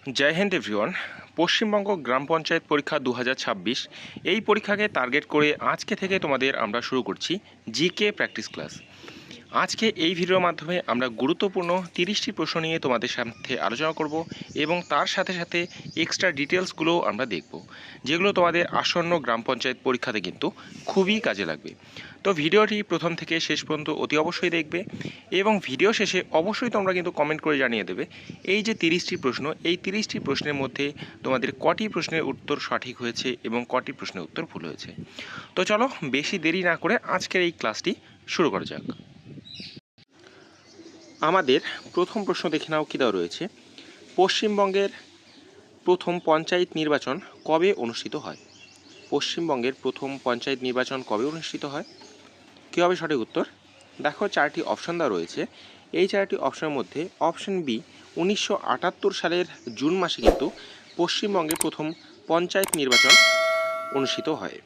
জয় Hind everyone. Paschimbanga গ্রাম পঞ্চায়েত পরীক্ষা 2026 এই পরীক্ষাকে টার্গেট করে আজকে থেকে তোমাদের আমরা শুরু করছি জিকে প্র্যাকটিস ক্লাস। আজকে এই ভিডিওর মাধ্যমে আমরা গুরুত্বপূর্ণ 30টি প্রশ্ন নিয়ে তোমাদের সাথে আলোচনা করব এবং তার সাথে সাথে এক্সট্রা ডিটেলসগুলো আমরা দেখব, যেগুলো তোমাদের আসন্ন গ্রাম পঞ্চায়েত পরীক্ষাতে কিন্তু খুবই কাজে লাগবে। তো ভিডিওটি প্রথম থেকে শেষ পর্যন্ত অতি অবশ্যই দেখবে এবং ভিডিও শেষে অবশ্যই তোমরা কিন্তু কমেন্ট করে জানিয়ে দেবে এই যে 30টি প্রশ্ন, এই 30টি প্রশ্নের মধ্যে তোমাদের কটি প্রশ্নের উত্তর সঠিক হয়েছে এবং কটি প্রশ্নের উত্তর ভুল হয়েছে। তো চলো বেশি দেরি না করে আজকের এই ক্লাসটি শুরু করা যাক। আমাদের প্রথম প্রশ্ন দেখে নাও কী দেওয়া রয়েছে। পশ্চিমবঙ্গের প্রথম পঞ্চায়েত নির্বাচন কবে অনুষ্ঠিত হয়? পশ্চিমবঙ্গের প্রথম পঞ্চায়েত নির্বাচন কবে অনুষ্ঠিত হয়? কী হবে সঠিক উত্তর? দেখো, চারটি অপশান দেওয়া রয়েছে। এই চারটি অপশানের মধ্যে অপশান বি 1978 সালের জুন মাসে কিন্তু পশ্চিমবঙ্গে প্রথম পঞ্চায়েত নির্বাচন অনুষ্ঠিত হয়।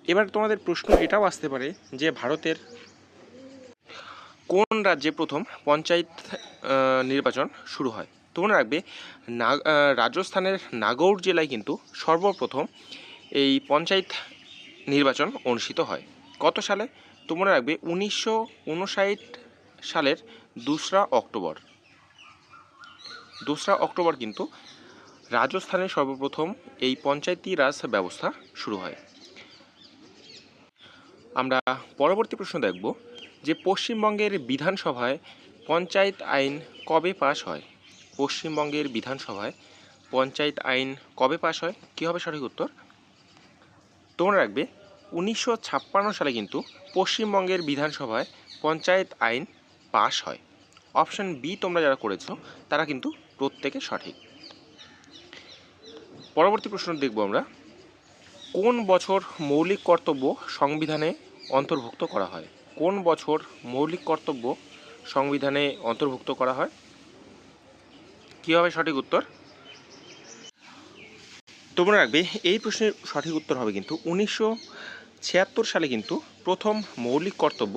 এবার তোমাদের প্রশ্ন এটাও আসতে পারে যে ভারতের কোন রাজ্যে প্রথম পঞ্চায়েত নির্বাচন শুরু হয়? তো মনে রাখবে, রাজস্থানের নাগৌর জেলায় কিন্তু সর্বপ্রথম এই পঞ্চায়েত নির্বাচন অনুষ্ঠিত হয়। কত সালে? তো মনে রাখবে 1959 সালের 2রা অক্টোবর কিন্তু রাজস্থানে সর্বপ্রথম এই পঞ্চায়েতি রাজ ব্যবস্থা শুরু হয়। আমরা পরবর্তী প্রশ্ন দেখব যে পশ্চিমবঙ্গের বিধানসভায় পঞ্চায়েত আইন কবে পাশ হয়? পশ্চিমবঙ্গের বিধানসভায় পঞ্চায়েত আইন কবে পাশ হয়? কী হবে সঠিক উত্তর? তোমরা রাখবে 1956 সালে কিন্তু পশ্চিমবঙ্গের বিধানসভায় পঞ্চায়েত আইন পাশ হয়। অপশান বি তোমরা যারা করেছো তারা কিন্তু প্রত্যেকে সঠিক। পরবর্তী প্রশ্ন দেখব আমরা, কোন বছর মৌলিক কর্তব্য সংবিধানে অন্তর্ভুক্ত করা হয়? কোন বছর মৌলিক কর্তব্য সংবিধানে অন্তর্ভুক্ত করা হয়? কী হবে সঠিক উত্তর? তোমরা রাখবে এই প্রশ্নের সঠিক উত্তর হবে কিন্তু 1976 সালে কিন্তু প্রথম মৌলিক কর্তব্য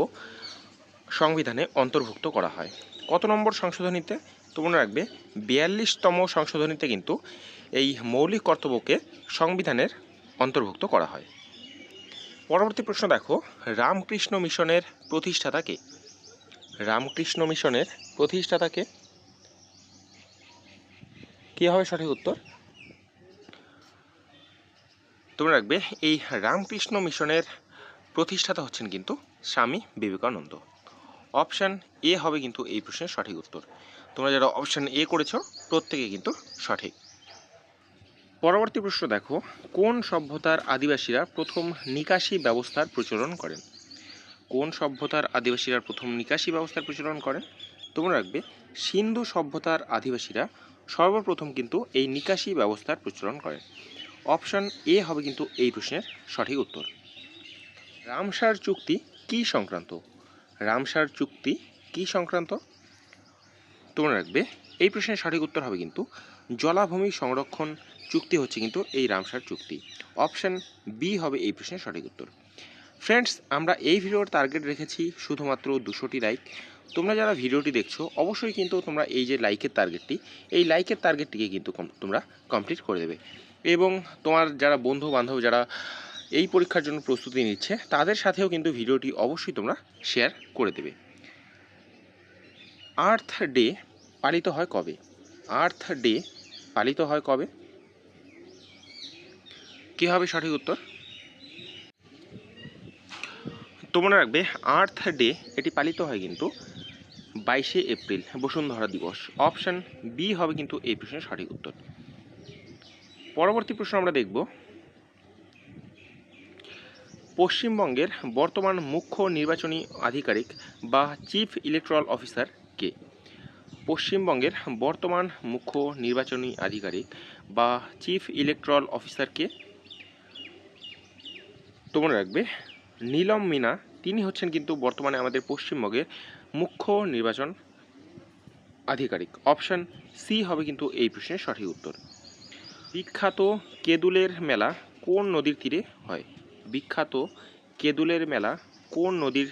সংবিধানে অন্তর্ভুক্ত করা হয়। কত নম্বর সংশোধনীতে? তোমরা রাখবে 42তম সংশোধনীতে কিন্তু এই মৌলিক কর্তব্যকে সংবিধানের অন্তর্ভুক্ত করা হয়। পরবর্তী প্রশ্ন দেখো, রামকৃষ্ণ মিশনের প্রতিষ্ঠাতা কে? রামকৃষ্ণ মিশনের প্রতিষ্ঠাতা কে? কী হবে সঠিক উত্তর? তোমরা রাখবে এই রামকৃষ্ণ মিশনের প্রতিষ্ঠাতা হচ্ছেন কিন্তু স্বামী বিবেকানন্দ। অপশান এ হবে কিন্তু এই প্রশ্নের সঠিক উত্তর। তোমরা যারা অপশান এ করেছো প্রত্যেকে কিন্তু সঠিক। পরবর্তী প্রশ্ন দেখো, কোন সভ্যতার আদিবাসীরা প্রথম নিকাশি ব্যবস্থার প্রচলন করেন? কোন সভ্যতার আদিবাসীরা প্রথম নিকাশি ব্যবস্থার প্রচলন করেন? তোমরা রাখবে সিন্ধু সভ্যতার আদিবাসীরা সর্বপ্রথম কিন্তু এই নিকাশি ব্যবস্থার প্রচলন করেন। অপশান এ হবে কিন্তু এই প্রশ্নের সঠিক উত্তর। রামসার চুক্তি কী সংক্রান্ত? রামসার চুক্তি কী সংক্রান্ত? তোমরা রাখবে এই প্রশ্নের সঠিক উত্তর হবে কিন্তু জলাভূমি সংরক্ষণ চুক্তি হচ্ছে কিন্তু এই রামসার চুক্তি। অপশান বি হবে এই প্রশ্নের সঠিক উত্তর। ফ্রেন্ডস, আমরা এই ভিডিওর টার্গেট রেখেছি শুধুমাত্র 200টি লাইক। তোমরা যারা ভিডিওটি দেখছো অবশ্যই কিন্তু তোমরা এই যে লাইকের টার্গেটটিকে কিন্তু তোমরা কমপ্লিট করে দেবে এবং তোমার যারা বন্ধু বান্ধব যারা এই পরীক্ষার জন্য প্রস্তুতি নিচ্ছে তাদের সাথেও কিন্তু ভিডিওটি অবশ্যই তোমরা শেয়ার করে দেবে। আর্থ ডে পালিত হয় কবে? আর্থ ডে পালিত হয় কবে? কী হবে সঠিক উত্তর? তোমরা রাখবে আর্থ ডে এটি পালিত হয় কিন্তু 22শে এপ্রিল, বসুন্ধরা দিবস। অপশান বি হবে কিন্তু এই প্রশ্নের সঠিক উত্তর। পরবর্তী প্রশ্ন আমরা দেখব, পশ্চিমবঙ্গের বর্তমান মুখ্য নির্বাচনী আধিকারিক বা চিফ ইলেকট্রাল অফিসার কে? পশ্চিমবঙ্গের বর্তমান মুখ্য নির্বাচনী আধিকারিক বা চিফ ইলেকট্রাল অফিসার কে? তোমরা রাখবে নীলম মিনা, তিনি হচ্ছেন কিন্তু বর্তমানে আমাদের পশ্চিমবঙ্গের মুখ্য নির্বাচন আধিকারিক। অপশান সি হবে কিন্তু এই প্রশ্নের সঠিক উত্তর। বিখ্যাত কেঁদুলের মেলা কোন নদীর তীরে হয়? বিখ্যাত কেঁদুলের মেলা কোন নদীর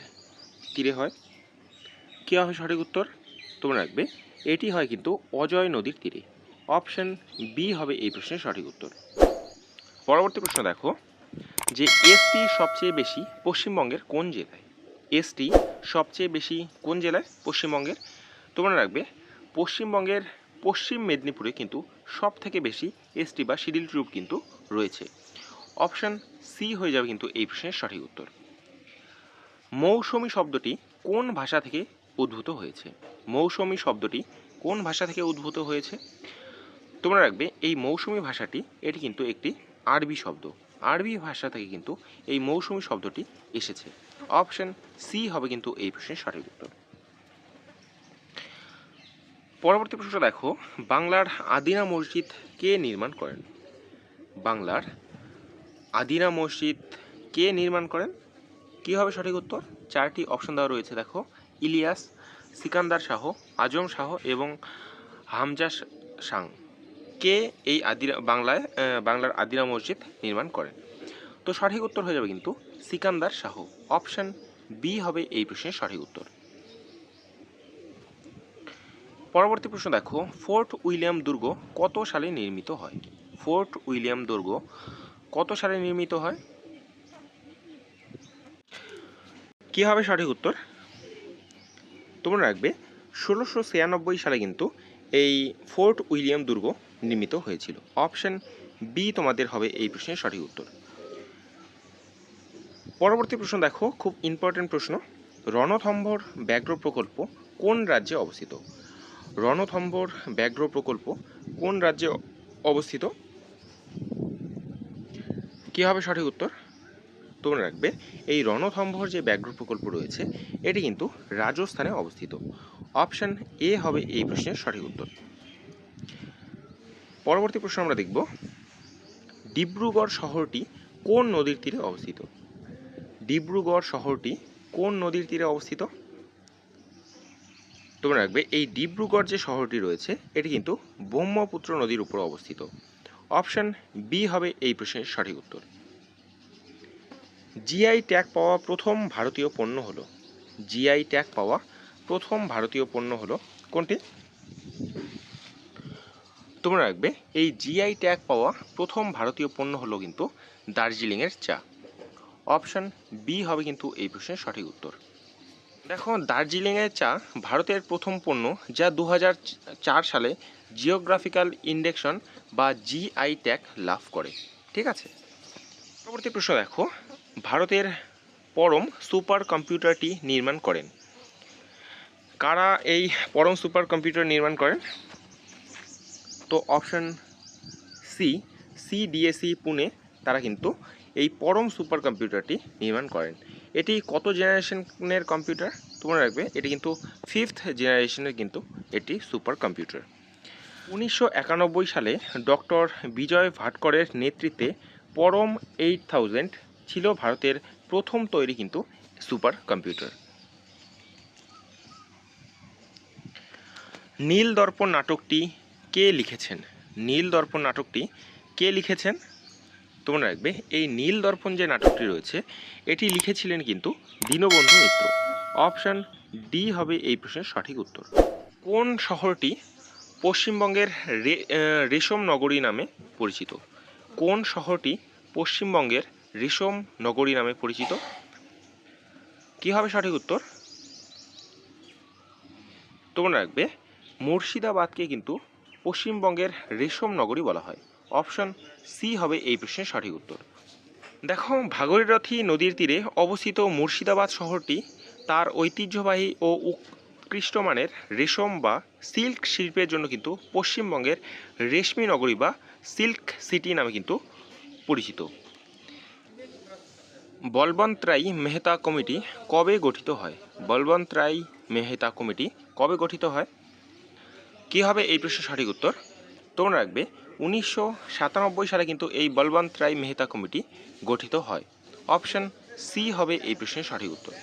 তীরে হয়? কী হবে সঠিক উত্তর? তোমরা রাখবে এটি হয় কিন্তু অজয় নদীর তীরে। অপশন বি হবে এই প্রশ্নের সঠিক উত্তর। পরবর্তী প্রশ্ন দেখো যে এসটি সবচেয়ে বেশি পশ্চিমবঙ্গের কোন জেলায়? এসটি সবচেয়ে বেশি কোন জেলায় পশ্চিমবঙ্গের? তোমরা রাখবে পশ্চিমবঙ্গের পশ্চিম মেদিনীপুরে কিন্তু সব থেকে বেশি এসটি বা শিডিউল ট্রাইব কিন্তু রয়েছে। অপশন সি হয়ে যাবে কিন্তু এই প্রশ্নের সঠিক উত্তর। মৌসুমী শব্দটি কোন ভাষা থেকে উদ্ভূত হয়েছে? মৌসুমী শব্দটি কোন ভাষা থেকে উদ্ভূত হয়েছে? তোমরা রাখবে এই মৌসুমী ভাষাটি এটি কিন্তু একটি আরবি শব্দ। আরবি ভাষা থেকে কিন্তু এই মৌসুমী শব্দটি এসেছে। অপশন সি হবে কিন্তু এই প্রশ্নের সঠিক উত্তর। পরবর্তী প্রশ্ন দেখো বাংলার আদিনা মসজিদ কে নির্মাণ করেন? বাংলার আদিনা মসজিদ কে নির্মাণ করেন? কি হবে সঠিক উত্তর? চারটি অপশন দেওয়া রয়েছে দেখো, ইলিয়াস, সিকান্দার শাহ, আজম শাহ এবং হামজা শাহ। কে এই বাংলার আদিনা মসজিদ নির্মাণ করেন? তো সঠিক উত্তর হয়ে যাবে কিন্তু সিকান্দার শাহ। অপশন বি হবে এই প্রশ্নের সঠিক উত্তর। পরবর্তী প্রশ্ন দেখো ফোর্ট উইলিয়াম দুর্গ কত সালে নির্মিত হয়? ফোর্ট উইলিয়াম দুর্গ কত সালে নির্মিত হয়? কি হবে সঠিক উত্তর? তোমরা রাখবে 1696 সালে কিন্তু এই ফোর্ট উইলিয়াম দুর্গ নির্মিত হয়েছিল। অপশন বি তোমাদের হবে এই প্রশ্নের সঠিক উত্তর। পরবর্তী প্রশ্ন দেখো খুব ইম্পর্টেন্ট প্রশ্ন, রণথম্ভর ব্যাঘ্র প্রকল্প কোন রাজ্যে অবস্থিত? রণথম্ভর ব্যাঘ্র প্রকল্প কোন রাজ্যে অবস্থিত? কি হবে সঠিক উত্তর? তোমরা রাখবে এই রণথম্ভর যে ব্যাঘ্র প্রকল্প রয়েছে এটি কিন্তু রাজস্থানে অবস্থিত। অপশন এ হবে এই প্রশ্নের সঠিক উত্তর। পরবর্তী প্রশ্ন আমরা দেখব ডিব্রুগড় শহরটি কোন নদীর তীরে অবস্থিত? ডিব্রুগড় শহরটি কোন নদীর তীরে অবস্থিত? তোমরা রাখবে এই ডিব্রুগড় যে শহরটি রয়েছে এটি কিন্তু ব্রহ্মপুত্র নদীর উপর অবস্থিত। অপশন বি হবে এই প্রশ্নের সঠিক উত্তর। জিআই ট্যাগ পাওয়া প্রথম ভারতীয় পণ্য হলো? জিআই ট্যাগ পাওয়া প্রথম ভারতীয় পণ্য হলো কোনটি? তোমরা রাখবে এই জিআই ট্যাগ পাওয়া প্রথম ভারতীয় পণ্য হলো কিন্তু দার্জিলিংয়ের চা। অপশন বি হবে কিন্তু এই প্রশ্নের সঠিক উত্তর। দেখো দার্জিলিংয়ের চা ভারতের প্রথম পণ্য যা 2004 সালে জিওগ্রাফিক্যাল ইন্ডেকশন বা জিআই ট্যাগ লাভ করে। ঠিক আছে, পরবর্তী প্রশ্ন দেখো ভারতের পরম সুপার কম্পিউটারটি নির্মাণ করেন? কারা এই পরম সুপার কম্পিউটার নির্মাণ করেন? তো অপশন সি, সিডিএসই পুনে তারা কিন্তু এই পরম সুপার কম্পিউটারটি নির্মাণ করেন। এটি কত জেনারেশনের কম্পিউটার? তোমরা রাখবে এটি কিন্তু 5th জেনারেশনের কিন্তু এটি সুপার কম্পিউটার। 1991 সালে ডক্টর বিজয় ভাটকরের নেতৃত্বে পরম 8000 ছিল ভারতের প্রথম তৈরি কিন্তু সুপার কম্পিউটার। নীল দর্পণ নাটকটি কে লিখেছেন? নীল দর্পণ নাটকটি কে লিখেছেন? তোমরা রাখবে এই নীল দর্পণ যে নাটকটি রয়েছে এটি লিখেছিলেন কিন্তু দীনবন্ধু মিত্র। অপশন ডি হবে এই প্রশ্নের সঠিক উত্তর। কোন শহরটি পশ্চিমবঙ্গের রেশম নগরী নামে পরিচিত? কোন শহরটি পশ্চিমবঙ্গের রেশম নগরী নামে পরিচিত? কি হবে সঠিক উত্তর? তোমরা রাখবে মুর্শিদাবাদকে কিন্তু পশ্চিমবঙ্গের রেশম নগরী বলা হয়। অপশন সি হবে এই প্রশ্নের সঠিক উত্তর। দেখো ভাগীরথী নদীর তীরে অবস্থিত মুর্শিদাবাদ শহরটি তার ঐতিহ্যবাহী ও উৎকৃষ্ট মানের রেশম বা সিল্ক শিল্পের জন্য কিন্তু পশ্চিমবঙ্গের রেশমি নগরী বা সিল্ক সিটি নামে কিন্তু পরিচিত। বলবন্ত রায় মেহতা কমিটি কবে গঠিত হয়? বলবন্ত রায় মেহতা কমিটি কবে গঠিত হয়? কি হবে এই প্রশ্নের সঠিক উত্তর? তোমরা রাখবে 1997 সালে কিন্তু এই বলবন্ত রায় মেহতা কমিটি গঠিত হয়। অপশন সি হবে এই প্রশ্নের সঠিক উত্তর।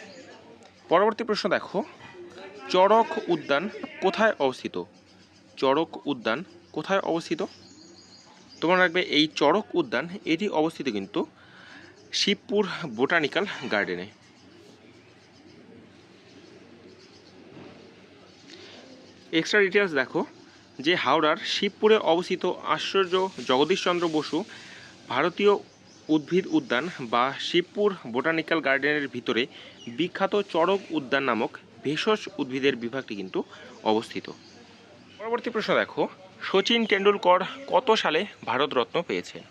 পরবর্তী প্রশ্ন দেখো চড়ক উদ্যান কোথায় অবস্থিত? চড়ক উদ্যান কোথায় অবস্থিত? তোমরা রাখবে এই চড়ক উদ্যান এটি অবস্থিত কিন্তু শিবপুর বোটানিক্যাল গার্ডেনে। এক্সট্রা ডিটেলস দেখো যে হাওড়ার শিবপুরে অবস্থিত আশ্চর্য জগদীশচন্দ্র বসু ভারতীয় উদ্ভিদ উদ্যান বা শিবপুর বোটানিক্যাল গার্ডেনের ভিতরে বিখ্যাত চড়ক উদ্যান নামক ভেষজ উদ্ভিদের বিভাগটি কিন্তু অবস্থিত। পরবর্তী প্রশ্ন দেখো, সচিন টেন্ডুলকর কত সালে ভারতরত্ন পেয়েছেন?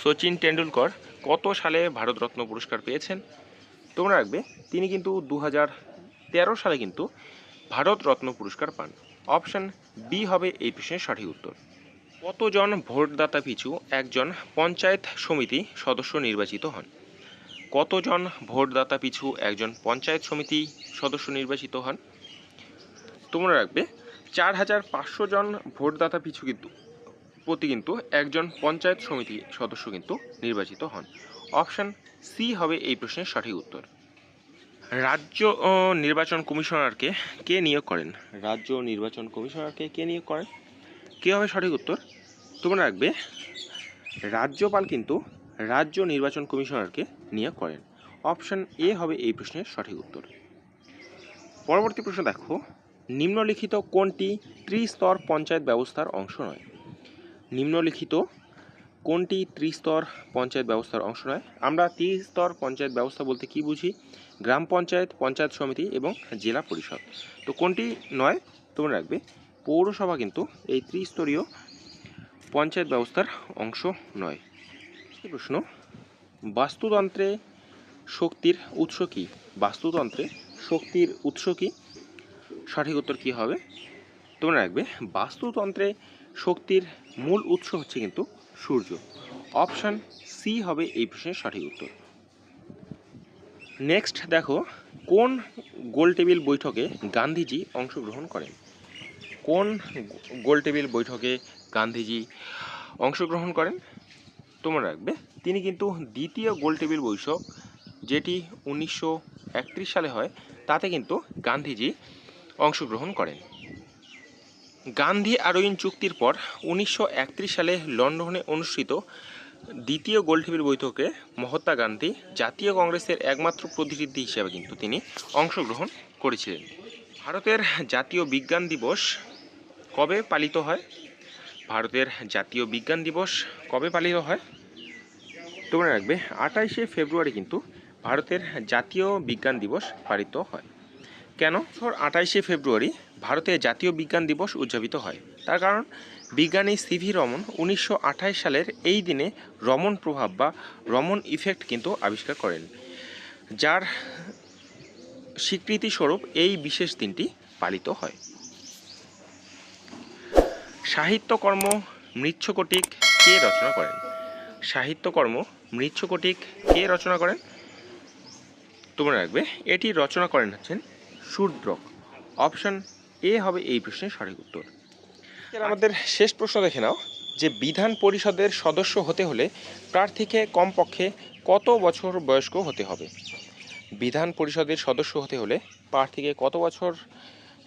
সচিন টেন্ডুলকর কত সালে ভারতরত্ন পুরস্কার পেয়েছেন? তোমরা রাখবে তিনি কিন্তু 2013 সালে কিন্তু ভারতরত্ন পুরস্কার পান। অপশান বি হবে এই প্রশ্নের সঠিক উত্তর। কতজন ভোটদাতা পিছু একজন পঞ্চায়েত সমিতি সদস্য নির্বাচিত হন? কতজন ভোটদাতা পিছু একজন পঞ্চায়েত সমিতি সদস্য নির্বাচিত হন? তোমরা রাখবে 4500 জন ভোটদাতা পিছু প্রতি কিন্তু একজন পঞ্চায়েত সমিতি সদস্য কিন্তু নির্বাচিত হন। অপশান সি হবে এই প্রশ্নের সঠিক উত্তর। রাজ্য নির্বাচন কমিশনারকে কে নিয়োগ করেন? রাজ্য নির্বাচন কমিশনারকে কে নিয়োগ করেন? কে হবে সঠিক উত্তর? তোমরা রাখবে রাজ্যপাল কিন্তু রাজ্য নির্বাচন কমিশনারকে নিয়োগ করেন। অপশান এ হবে এই প্রশ্নের সঠিক উত্তর। পরবর্তী প্রশ্ন দেখো, নিম্নলিখিত কোনটি ত্রিস্তর পঞ্চায়েত ব্যবস্থার অংশ নয়? নিম্নলিখিত কোনটি ত্রিস্তর পঞ্চায়েত ব্যবস্থার অংশ নয়? আমরা ত্রিস্তর পঞ্চায়েত ব্যবস্থা বলতে কি বুঝি? গ্রাম পঞ্চায়েত, পঞ্চায়েত সমিতি এবং জেলা পরিষদ। তো কোনটি নয়? তোমরা রাখবে পৌরসভা কিন্তু এই ত্রিস্তরীয় পঞ্চায়েত ব্যবস্থার অংশ নয়। প্রশ্ন, বাস্তুতন্ত্রে শক্তির উৎস কী? বাস্তুতন্ত্রে শক্তির উৎস কী? সঠিক উত্তর কী হবে? তোমরা রাখবে বাস্তুতন্ত্রে শক্তির মূল উৎস হচ্ছে কিন্তু সূর্য। অপশান সি হবে এই প্রশ্নের সঠিক উত্তর। নেক্সট দেখো, কোন গোলটেবিল বৈঠকে গান্ধীজি অংশগ্রহণ করেন? কোন গোলটেবিল বৈঠকে গান্ধীজি অংশগ্রহণ করেন? তোমরা রাখবে তিনি কিন্তু দ্বিতীয় গোলটেবিল বৈঠক, যেটি 1931 সালে হয়, তাতে কিন্তু গান্ধীজি অংশগ্রহণ করেন। গান্ধী আরোইন চুক্তির পর 1931 সালে লন্ডনে অনুষ্ঠিত দ্বিতীয় গোলটেবিল বৈঠকে মহাত্মা গান্ধী জাতীয় কংগ্রেসের একমাত্র প্রতিনিধি হিসেবে কিন্তু তিনি অংশগ্রহণ করেছিলেন। ভারতের জাতীয় বিজ্ঞান দিবস কবে পালিত হয়? ভারতের জাতীয় বিজ্ঞান দিবস কবে পালিত হয়? তোমরা রাখবে 28শে ফেব্রুয়ারি কিন্তু ভারতের জাতীয় বিজ্ঞান দিবস পালিত হয়। কেন 28শে ফেব্রুয়ারি ভারতের জাতীয় বিজ্ঞান দিবস উদযাপিত হয়? তার কারণ বিজ্ঞানী সিভি রমন 1928 সালের এই দিনে রমন প্রভাব বা রমন ইফেক্ট কিন্তু আবিষ্কার করেন, যার স্বীকৃতিস্বরূপ এই বিশেষ দিনটি পালিত হয়। সাহিত্যকর্ম মৃচ্ছকটিক কে রচনা করেন? সাহিত্যকর্ম মৃচ্ছকটিক কে রচনা করেন? তোমরা রাখবে এটি রচনা করেন হচ্ছেন শূদ্রক। অপশন এ হবে এই প্রশ্নের সঠিক উত্তর। আমাদের শেষ প্রশ্ন দেখে নাও, যে বিধান পরিষদের সদস্য হতে হলে প্রার্থীকে কমপক্ষে কত বছর বয়স্ক হতে হবে? বিধান পরিষদের সদস্য হতে হলে প্রার্থীকে কত বছর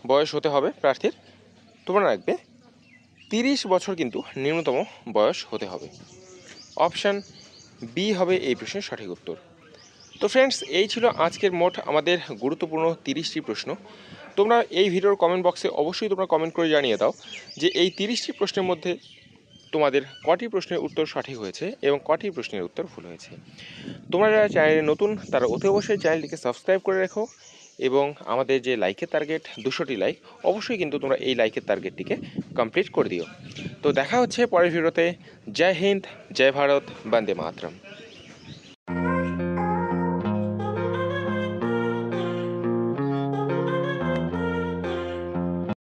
বয়স হতে হবে প্রার্থীর? তোমরা রাখবে 30 বছর কিন্তু নিম্নতম বয়স হতে হবে। অপশান বি হবে এই প্রশ্নের সঠিক উত্তর। তো ফ্রেন্ডস, এই ছিল আজকের মোট আমাদের গুরুত্বপূর্ণ 30টি প্রশ্ন। তোমরা এই ভিডিওর কমেন্ট বক্সে অবশ্যই তোমরা কমেন্ট করে জানিয়ে দাও যে এই 30টি প্রশ্নের মধ্যে তোমাদের কটি প্রশ্নের উত্তর সঠিক হয়েছে এবং কটি প্রশ্নের উত্তর ভুল হয়েছে। তোমরা যারা চ্যানেলে নতুন তারা অতি অবশ্যই চ্যানেলটিকে সাবস্ক্রাইব করে রেখো এবং আমাদের যে লাইকের টার্গেট 200টি লাইক, অবশ্যই কিন্তু তোমরা এই লাইকের টার্গেটটিকে কমপ্লিট করে দিও। তো দেখা হচ্ছে পরের ভিডিওতে। জয় হিন্দ, জয় ভারত, বন্দে মাতরম।